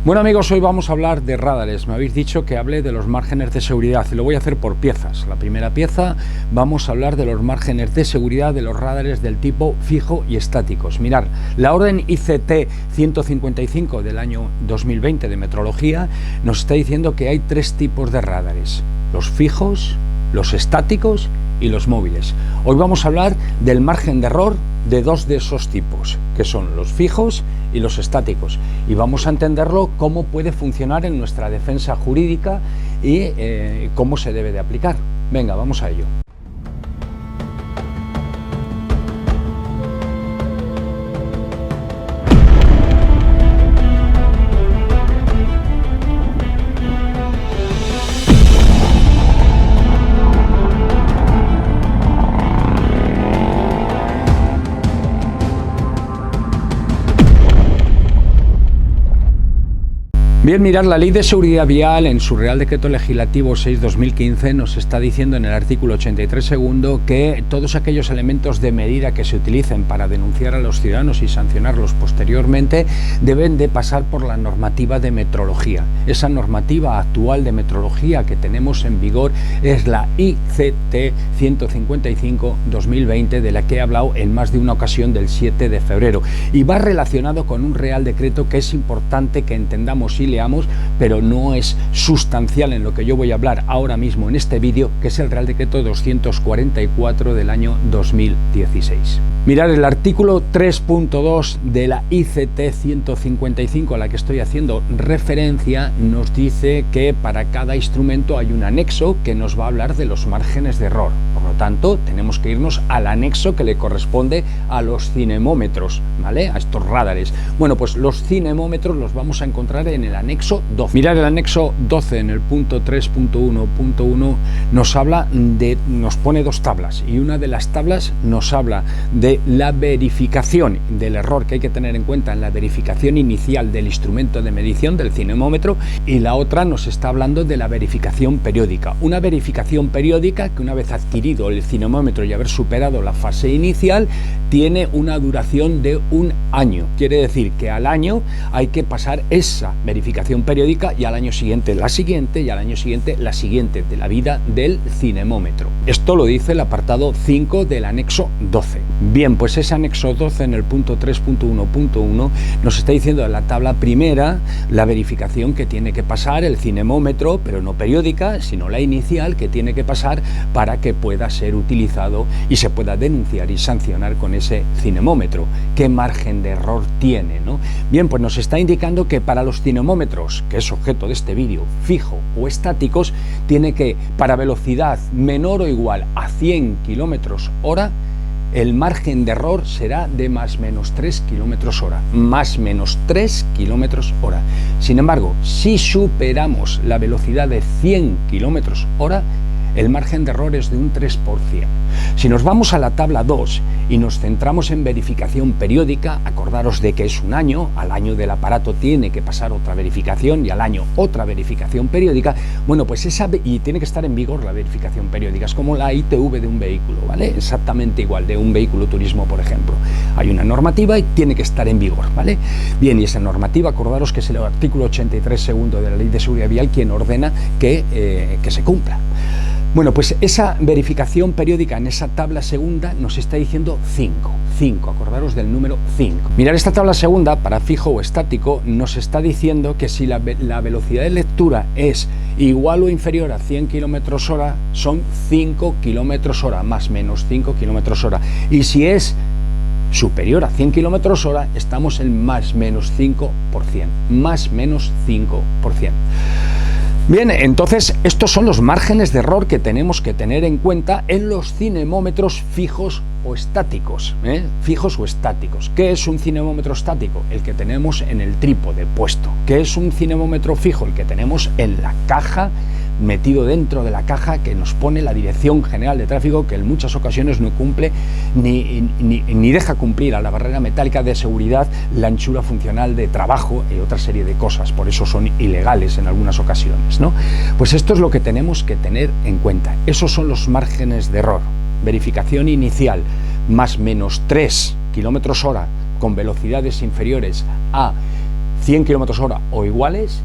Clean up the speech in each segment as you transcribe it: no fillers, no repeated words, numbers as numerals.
Bueno amigos, hoy vamos a hablar de radares. Me habéis dicho que hable de los márgenes de seguridad y lo voy a hacer por piezas. La primera pieza, vamos a hablar de los márgenes de seguridad de los radares del tipo fijo y estáticos. Mirad, la orden ICT 155 del año 2020 de metrología nos está diciendo que hay tres tipos de radares: los fijos, los estáticos y los móviles. Hoy vamos a hablar del margen de error de dos de esos tipos, que son los fijos y los estáticos, y vamos a entenderlo cómo puede funcionar en nuestra defensa jurídica y cómo se debe de aplicar. Venga, vamos a ello. Bien, mirad, la Ley de Seguridad Vial en su Real Decreto Legislativo 6/2015 nos está diciendo en el artículo 83 segundo que todos aquellos elementos de medida que se utilicen para denunciar a los ciudadanos y sancionarlos posteriormente deben de pasar por la normativa de metrología. Esa normativa actual de metrología que tenemos en vigor es la ICT 155/2020, de la que he hablado en más de una ocasión del 7 de febrero, y va relacionado con un Real Decreto que es importante que entendamos y leamos, pero no es sustancial en lo que yo voy a hablar ahora mismo en este vídeo, que es el Real Decreto 244 del año 2016. Mirad, el artículo 3.2 de la ICT 155 a la que estoy haciendo referencia nos dice que para cada instrumento hay un anexo que nos va a hablar de los márgenes de error. Por lo tanto, tenemos que irnos al anexo que le corresponde a los cinemómetros, ¿vale? A estos radares. Bueno, pues los cinemómetros los vamos a encontrar en el anexo 12. Mirad, el anexo 12 en el punto 3.1.1 nos pone dos tablas, y una de las tablas nos habla de la verificación del error que hay que tener en cuenta en la verificación inicial del instrumento de medición del cinemómetro, y la otra nos está hablando de la verificación periódica. Una verificación periódica que, una vez adquirido el cinemómetro y haber superado la fase inicial, tiene una duración de un año. Quiere decir que al año hay que pasar esa verificación periódica, y al año siguiente la siguiente, y al año siguiente la siguiente, de la vida del cinemómetro. Esto lo dice el apartado 5 del anexo 12. Bien, pues ese anexo 12 en el punto 3.1.1 nos está diciendo en la tabla primera la verificación que tiene que pasar el cinemómetro, pero no periódica, sino la inicial, que tiene que pasar para que pueda ser utilizado y se pueda denunciar y sancionar con ese cinemómetro. ¿Qué margen de error tiene, no? Bien, pues nos está indicando que para los cinemómetros, que es objeto de este vídeo, fijo o estáticos, tiene que, para velocidad menor o igual a 100 km/h, el margen de error será de más menos 3 km/h, más menos 3 km/h. Sin embargo, si superamos la velocidad de 100 km/h, el margen de error es de un 3%. Si nos vamos a la tabla 2 y nos centramos en verificación periódica, acordaros de que es un año, al año del aparato tiene que pasar otra verificación y al año otra verificación periódica. Bueno, pues y tiene que estar en vigor la verificación periódica, es como la ITV de un vehículo, ¿vale? Exactamente igual, de un vehículo turismo, por ejemplo. Hay una normativa y tiene que estar en vigor, ¿vale? Bien, y esa normativa, acordaros que es el artículo 83 segundo de la Ley de Seguridad Vial quien ordena que se cumpla. Bueno, pues esa verificación periódica en esa tabla segunda nos está diciendo 5, acordaros del número 5. Mirad, esta tabla segunda, para fijo o estático, nos está diciendo que si la velocidad de lectura es igual o inferior a 100 km/h, son 5 km/h, más menos 5 km/h. Y si es superior a 100 km/h, estamos en más menos 5%, más menos 5%. Bien, entonces estos son los márgenes de error que tenemos que tener en cuenta en los cinemómetros fijos o estáticos, fijos o estáticos. ¿Qué es un cinemómetro estático? El que tenemos en el trípode puesto. ¿Qué es un cinemómetro fijo? El que tenemos en la caja, metido dentro de la caja, que nos pone la Dirección General de Tráfico, que en muchas ocasiones no cumple ni deja cumplir a la barrera metálica de seguridad, la anchura funcional de trabajo y otra serie de cosas. Por eso son ilegales en algunas ocasiones, ¿no? Pues esto es lo que tenemos que tener en cuenta. Esos son los márgenes de error. Verificación inicial, más menos 3 km/h con velocidades inferiores a 100 km hora o iguales.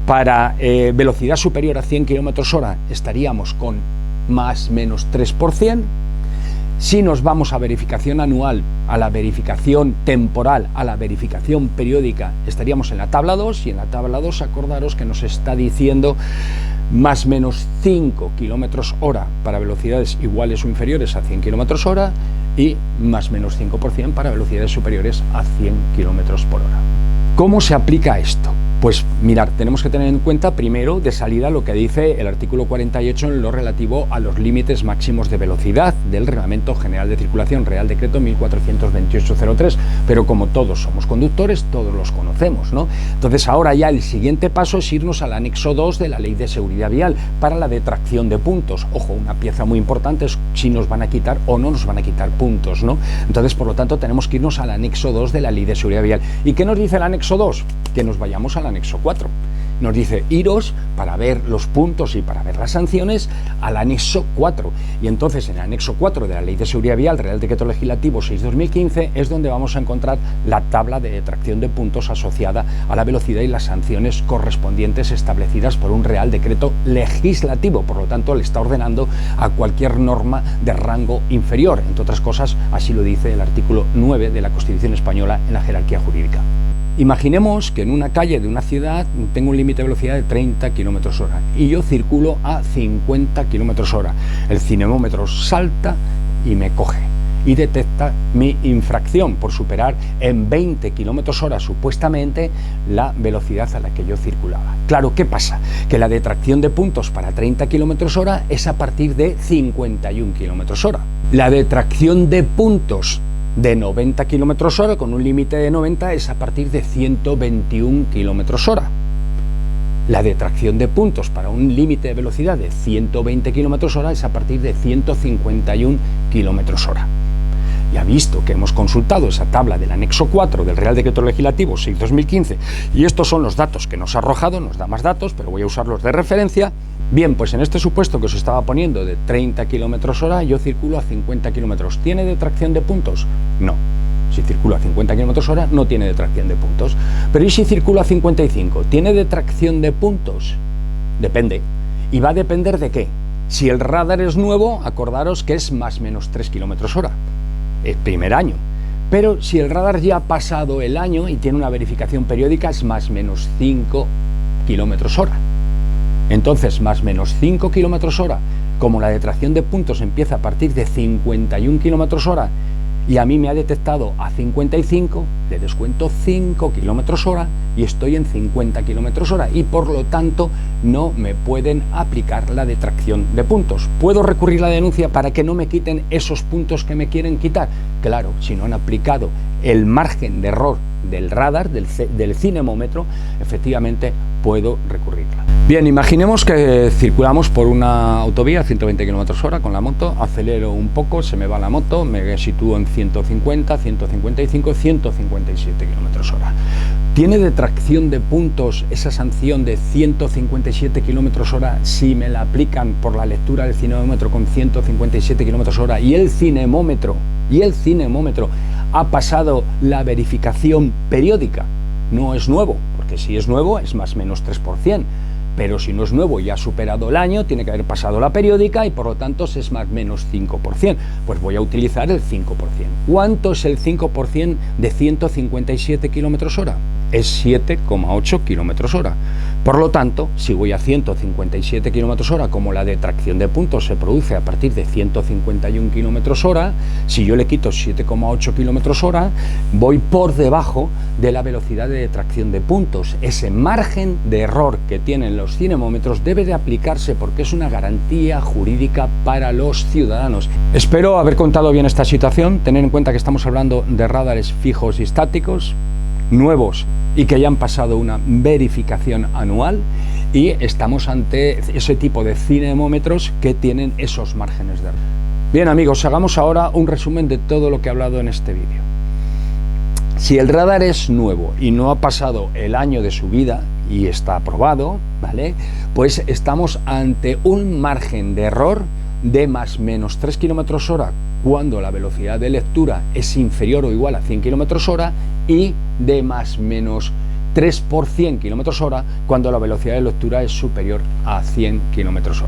Para velocidad superior a 100 km hora estaríamos con más menos 3%. Si nos vamos a verificación anual, a la verificación temporal, a la verificación periódica, estaríamos en la tabla 2, y en la tabla 2 acordaros que nos está diciendo más menos 5 km hora para velocidades iguales o inferiores a 100 km hora y más menos 5% para velocidades superiores a 100 km por hora. ¿Cómo se aplica esto? Pues mirar, tenemos que tener en cuenta primero de salida lo que dice el artículo 48 en lo relativo a los límites máximos de velocidad del Reglamento General de Circulación, Real Decreto 1428/03, pero como todos somos conductores, todos los conocemos, ¿no? Entonces ahora ya el siguiente paso es irnos al anexo 2 de la Ley de Seguridad Vial para la detracción de puntos. Ojo, una pieza muy importante es si nos van a quitar o no nos van a quitar puntos, ¿no? Entonces, por lo tanto, tenemos que irnos al anexo 2 de la Ley de Seguridad Vial. ¿Y qué nos dice el anexo 2? Que nos vayamos al anexo 4. Nos dice iros para ver los puntos y para ver las sanciones al anexo 4. Y entonces en el anexo 4 de la Ley de Seguridad Vial, Real Decreto Legislativo 6/2015, es donde vamos a encontrar la tabla de detracción de puntos asociada a la velocidad y las sanciones correspondientes establecidas por un Real Decreto Legislativo. Por lo tanto, le está ordenando a cualquier norma de rango inferior. Entre otras cosas, así lo dice el artículo 9 de la Constitución Española en la jerarquía jurídica. Imaginemos que en una calle de una ciudad tengo un límite de velocidad de 30 km hora y yo circulo a 50 km hora. El cinemómetro salta y me coge y detecta mi infracción por superar en 20 km hora supuestamente la velocidad a la que yo circulaba. Claro, ¿qué pasa? Que la detracción de puntos para 30 km hora es a partir de 51 km hora. La detracción de puntos de 90 km hora con un límite de 90 es a partir de 121 km hora. La detracción de puntos para un límite de velocidad de 120 km hora es a partir de 151 km hora. Ya visto que hemos consultado esa tabla del anexo 4 del Real Decreto Legislativo 6/2015 y estos son los datos que nos ha arrojado, nos da más datos, pero voy a usarlos de referencia. Bien, pues en este supuesto que os estaba poniendo de 30 km hora, yo circulo a 50 km. ¿Tiene detracción de puntos? No. Si circulo a 50 km hora, no tiene detracción de puntos. Pero ¿y si circulo a 55? ¿Tiene detracción de puntos? Depende. ¿Y va a depender de qué? Si el radar es nuevo, acordaros que es más menos 3 km hora. El primer año. Pero si el radar ya ha pasado el año y tiene una verificación periódica, es más menos 5 km hora. Entonces, más menos 5 km hora, como la detracción de puntos empieza a partir de 51 km hora y a mí me ha detectado a 55, le descuento 5 km hora y estoy en 50 km hora y por lo tanto no me pueden aplicar la detracción de puntos. ¿Puedo recurrir la denuncia para que no me quiten esos puntos que me quieren quitar? Claro, si no han aplicado el margen de error del radar, del cinemómetro, efectivamente puedo recurrirla. Bien, imaginemos que circulamos por una autovía a 120 km hora con la moto, acelero un poco, se me va la moto, me sitúo en 150, 155, 157 km hora. ¿Tiene detracción de puntos esa sanción de 157 km hora si me la aplican por la lectura del cinemómetro con 157 km hora y el cinemómetro ha pasado la verificación periódica? No es nuevo, porque si es nuevo es más menos 3%. Pero si no es nuevo y ha superado el año, tiene que haber pasado la periódica y por lo tanto es más menos 5%. Pues voy a utilizar el 5%. ¿Cuánto es el 5% de 157 km hora? Es 7,8 km hora. Por lo tanto, si voy a 157 km hora, como la detracción de puntos se produce a partir de 151 km hora, si yo le quito 7,8 km hora, voy por debajo de la velocidad de detracción de puntos. Ese margen de error que tienen los cinemómetros debe de aplicarse porque es una garantía jurídica para los ciudadanos. Espero haber contado bien esta situación. Tener en cuenta que estamos hablando de radares fijos y estáticos, nuevos y que ya han pasado una verificación anual y estamos ante ese tipo de cinemómetros que tienen esos márgenes de error. Bien amigos, hagamos ahora un resumen de todo lo que he hablado en este vídeo. Si el radar es nuevo y no ha pasado el año de su vida y está aprobado, ¿vale? Pues estamos ante un margen de error de más menos 3 km hora cuando la velocidad de lectura es inferior o igual a 100 km hora y de más menos 3 por 100 km/h cuando la velocidad de lectura es superior a 100 km/h.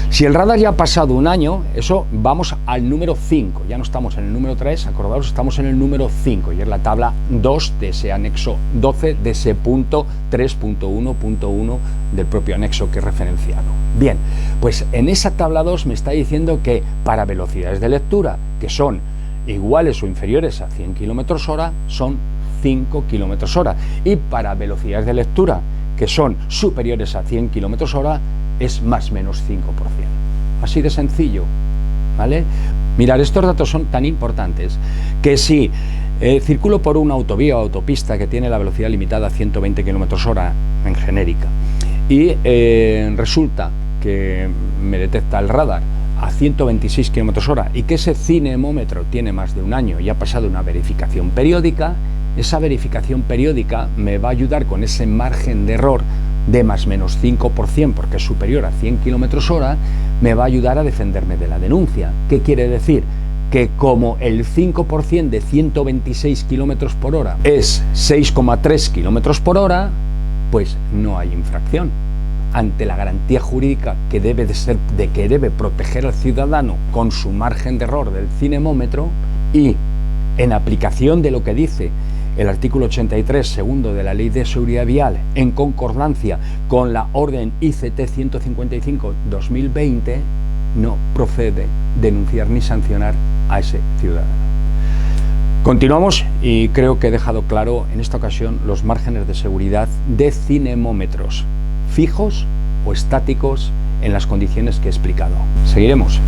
Si el radar ya ha pasado un año, eso vamos al número 5, ya no estamos en el número 3, acordaos, estamos en el número 5 y es la tabla 2 de ese anexo 12 de ese punto 3.1.1 del propio anexo que he referenciado. Bien, pues en esa tabla 2 me está diciendo que para velocidades de lectura que son iguales o inferiores a 100 km/h son 5 km/h y para velocidades de lectura que son superiores a 100 km/h es más o menos 5%. Así de sencillo, ¿vale? Mirad, estos datos son tan importantes que si circulo por una autovía o autopista que tiene la velocidad limitada a 120 km/h en genérica y resulta que me detecta el radar a 126 km/h y que ese cinemómetro tiene más de un año y ha pasado una verificación periódica, esa verificación periódica me va a ayudar con ese margen de error de más o menos 5%, porque es superior a 100 km/h, me va a ayudar a defenderme de la denuncia. ¿Qué quiere decir? Que como el 5% de 126 km/h es 6,3 km/h, pues no hay infracción. Ante la garantía jurídica que debe proteger al ciudadano con su margen de error del cinemómetro y en aplicación de lo que dice el artículo 83 segundo de la Ley de Seguridad Vial en concordancia con la orden ICT 155/2020, no procede denunciar ni sancionar a ese ciudadano. Continuamos y creo que he dejado claro en esta ocasión los márgenes de seguridad de cinemómetros fijos o estáticos en las condiciones que he explicado. Seguiremos.